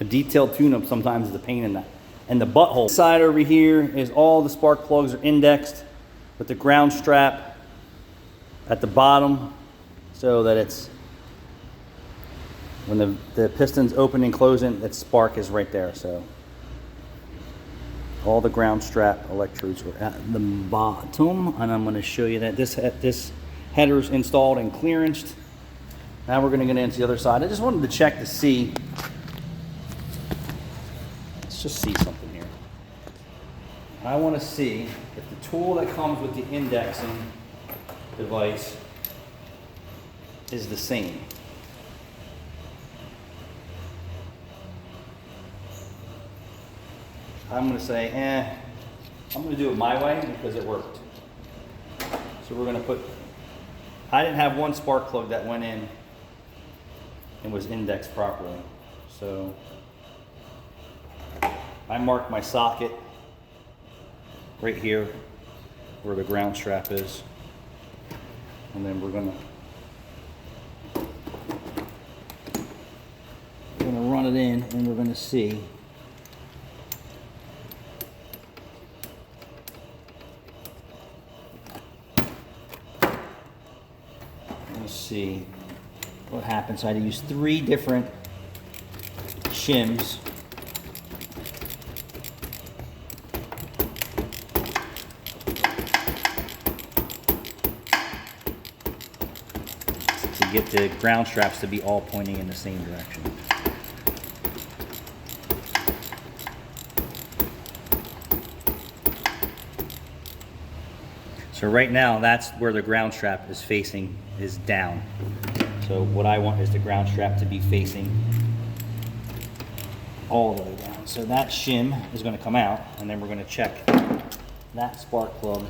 A detailed tune-up sometimes is a pain in that. And the butthole. Side over here is all the spark plugs are indexed with the ground strap at the bottom so that it's, when the piston's open and closing, that spark is right there. So all the ground strap electrodes are at the bottom, and I'm going to show you that this header is installed and clearanced. Now we're going to get into the other side. I just wanted to check to see. Let's just see something here. I want to see if the tool that comes with the indexing device is the same. I'm going to say, I'm going to do it my way because it worked. So we're going to put, I didn't have one spark plug that went in and was indexed properly. So I marked my socket right here where the ground strap is. And then we're going to run it in and we're going to see. See what happens. So I had to use 3 different shims to get the ground straps to be all pointing in the same direction. So right now, that's where the ground strap is facing, is down. So what I want is the ground strap to be facing all the way down. So that shim is going to come out, and then we're going to check that spark plug.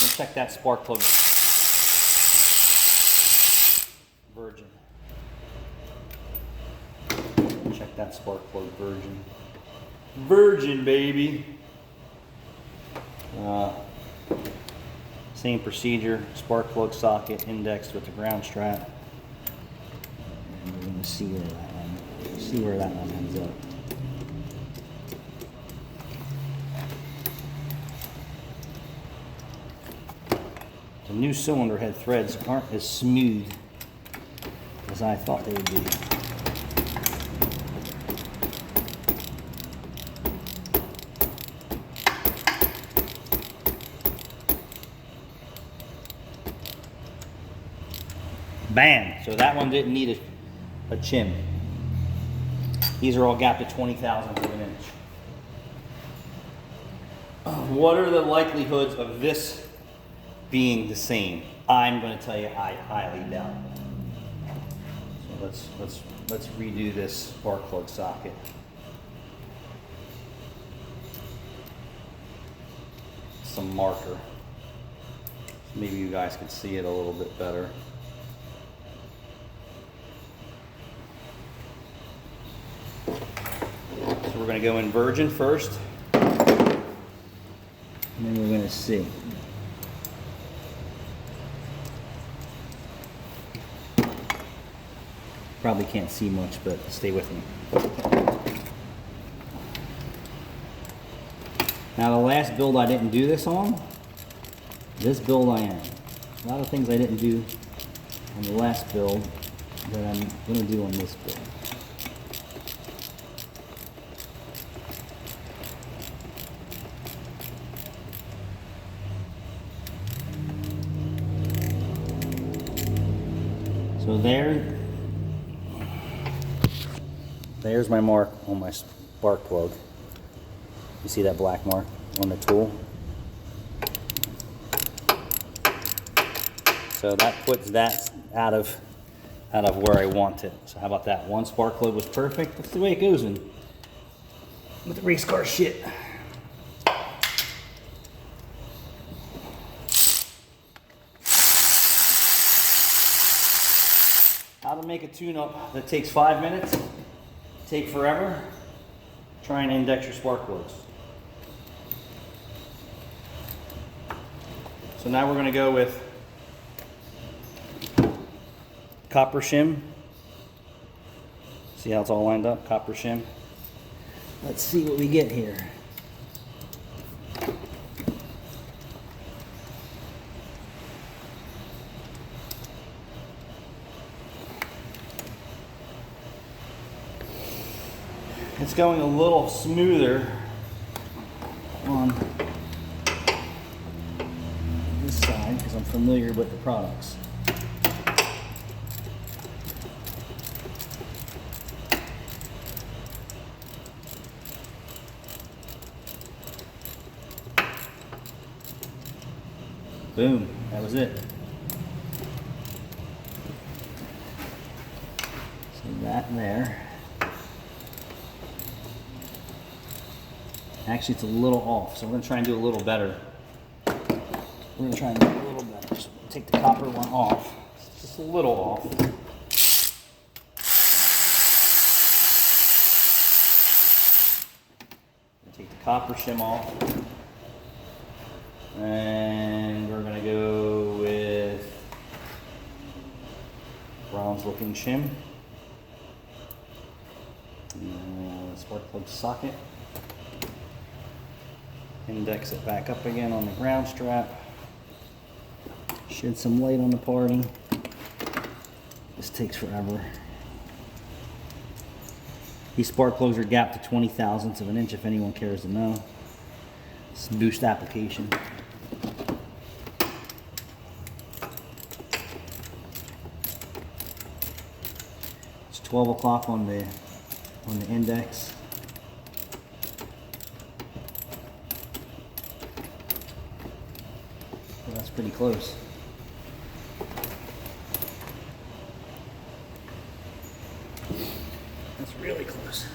We'll check that spark plug virgin. Check that spark plug virgin. Virgin, baby. Same procedure, spark plug socket indexed with the ground strap. And we're going to see where that one ends up. The new cylinder head threads aren't as smooth as I thought they would be. Bam! So that one didn't need a chim. These are all gapped at 20 thousandths of an inch. What are the likelihoods of this being the same? I'm going to tell you I highly doubt it. So let's redo this spark plug socket. Some marker. Maybe you guys can see it a little bit better. We're going to go in virgin first, and then we're going to see. Probably can't see much, but stay with me. Now the last build I didn't do this on. This build I am. A lot of things I didn't do on the last build that I'm going to do on this build. So there's my mark on my spark plug. You see that black mark on the tool? So that puts that out of where I want it. So how about that? One spark plug was perfect. That's the way it goes with the race car shit. How to make a tune-up that takes 5 minutes, take forever. Try and index your spark plugs. So now we're going to go with copper shim See how it's all lined up, copper shim? Let's see what we get here. It's going a little smoother on this side because I'm familiar with the products. Boom, that was it. So that there. Actually, it's a little off, so we're going to try and do a little better. We're going to try and do a little better. So we'll take the copper one off. It's just a little off. Take the copper shim off. And we're going to go with bronze looking shim. And spark plug socket. Index it back up again on the ground strap. Shed some light on the parting. This takes forever. These spark plugs are gapped to 20 thousandths of an inch if anyone cares to know. It's boost application. It's 12 o'clock on the index. Well, that's pretty close. That's really close.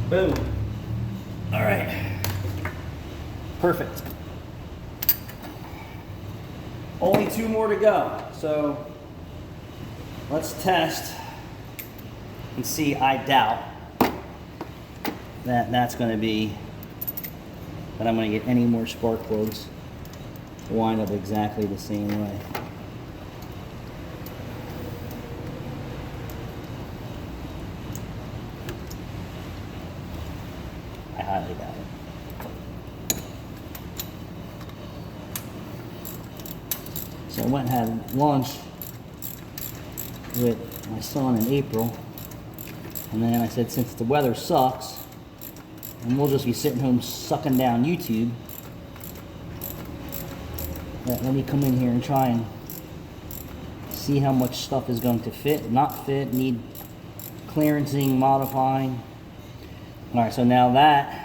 Boom. All right. Perfect. Only 2 more to go. So let's test and see. I doubt that I'm going to get any more spark plugs to wind up exactly the same way. I highly doubt it. So I went and had lunch with my son in April, and then I said, since the weather sucks and we'll just be sitting home sucking down YouTube, let me come in here and try and see how much stuff is going to fit, not fit, need clearancing, modifying. All right, so now that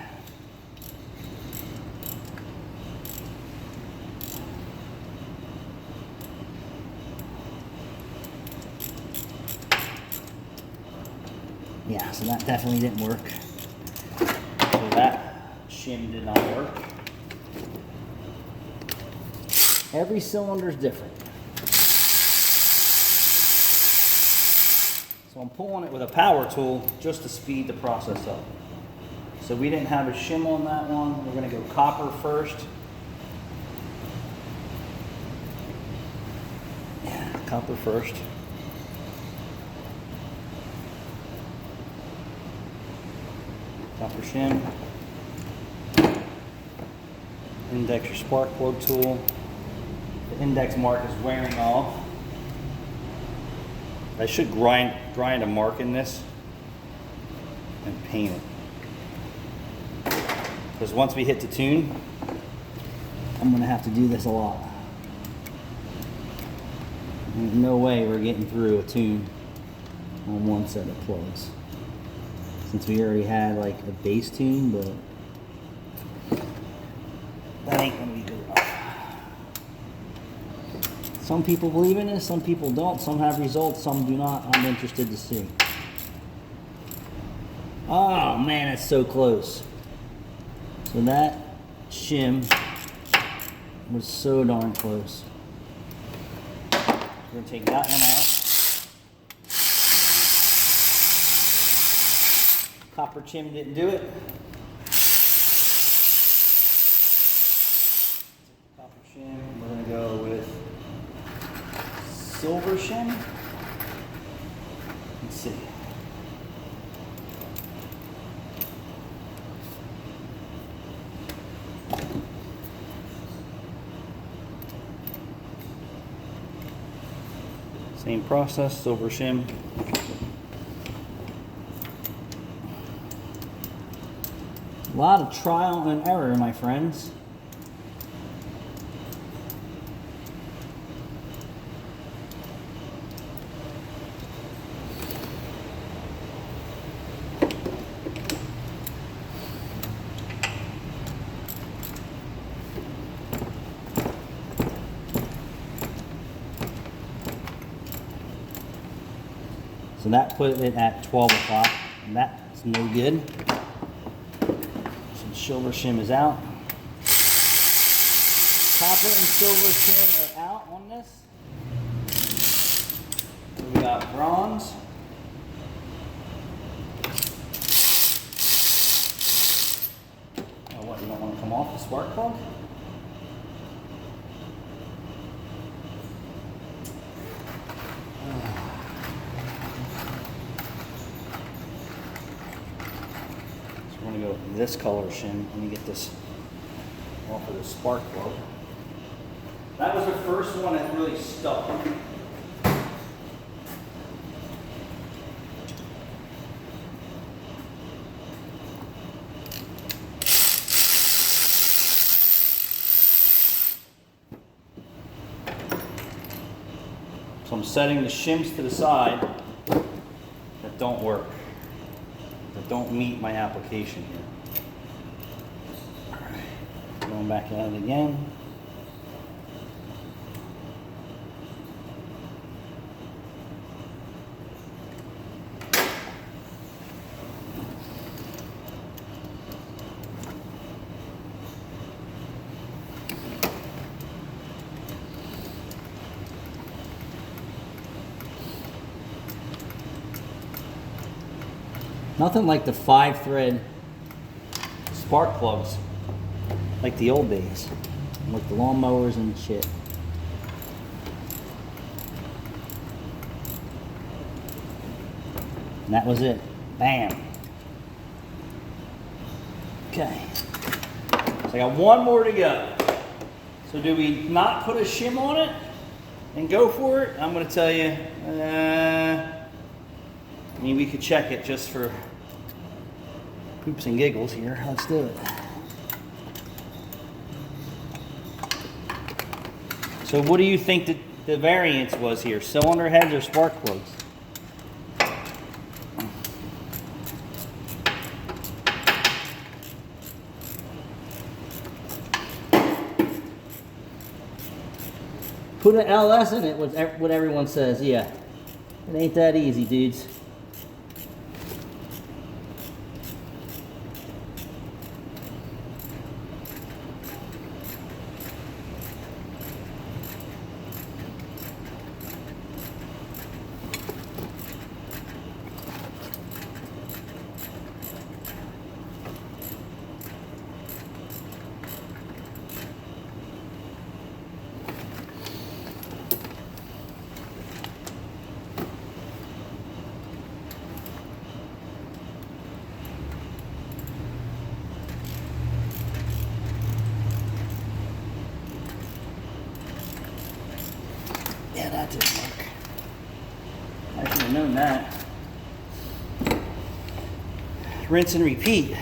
so that definitely didn't work. So that shim did not work. Every cylinder is different. So I'm pulling it with a power tool just to speed the process up. So we didn't have a shim on that one. We're going to go copper first. Yeah, copper first. Copper shim. Index your spark plug tool. The index mark is wearing off. I should grind a mark in this and paint it. Because once we hit the tune, I'm going to have to do this a lot. There's no way we're getting through a tune on one set of plugs. Since we already had like a base tune, but that ain't going to be good enough. Some people believe in this, some people don't. Some have results, some do not. I'm interested to see. Oh man, it's so close. So that shim was so darn close. We're going to take that one out. Copper shim didn't do it. Copper shim, we're going to go with silver shim. Let's see. Same process, silver shim. A lot of trial and error, my friends. So that put it at 12 o'clock, and that's no good. Some silver shim is out. Copper and silver shim are out on this. So we got bronze. Oh, what, you don't want to come off the spark plug? We're going to go with this color shim. Let me get this off of the spark plug. That was the first one that really stuck. So I'm setting the shims to the side that don't work, that don't meet my application here. All right, going back at it again. Nothing like the 5-thread spark plugs like the old days, like the lawnmowers and shit. And that was it. Bam. Okay. So I got one more to go. So do we not put a shim on it and go for it? I'm going to tell you, I mean, we could check it just for poops and giggles here. Let's do it. So what do you think that the variance was here? Cylinder heads or spark plugs? Put an LS in it, what everyone says. Yeah, it ain't that easy, dudes. Yeah, that didn't work. I should have known that. Rinse and repeat.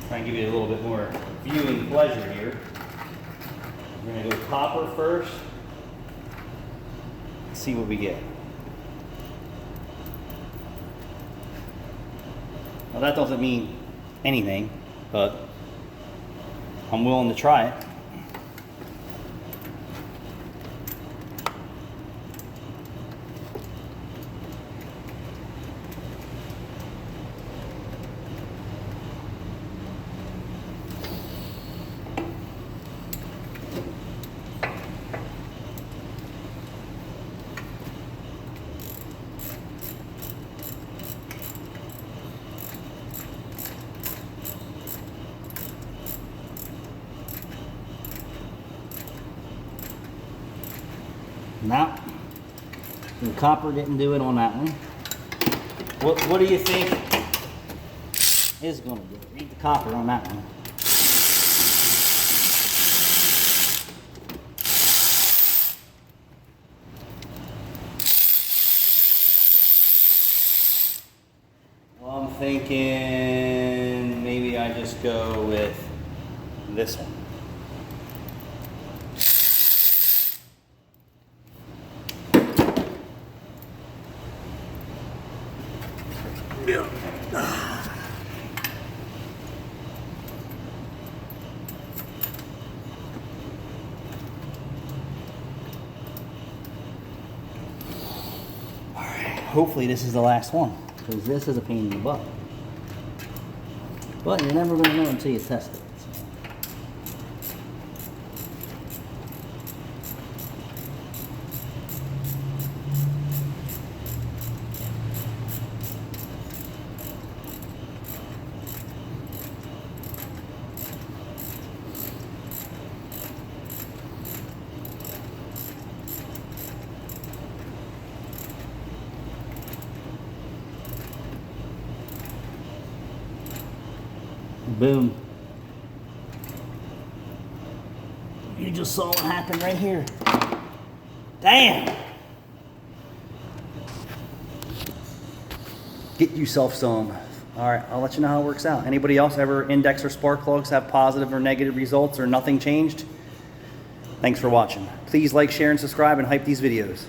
Try and give you a little bit more viewing pleasure here. We're going to go copper first. See what we get. Well, that doesn't mean anything, but I'm willing to try it. No, the copper didn't do it on that one. What do you think is going to do it? Read the copper on that one. Well, I'm thinking maybe I just go with this one. Hopefully this is the last one, because this is a pain in the butt. But you're never going to know until you test it. So. Boom. You just saw what happened right here. Damn. Get yourself some. All right, I'll let you know how it works out. Anybody else ever index or spark plugs have positive or negative results or nothing changed? Thanks for watching. Please like, share, and subscribe and hype these videos.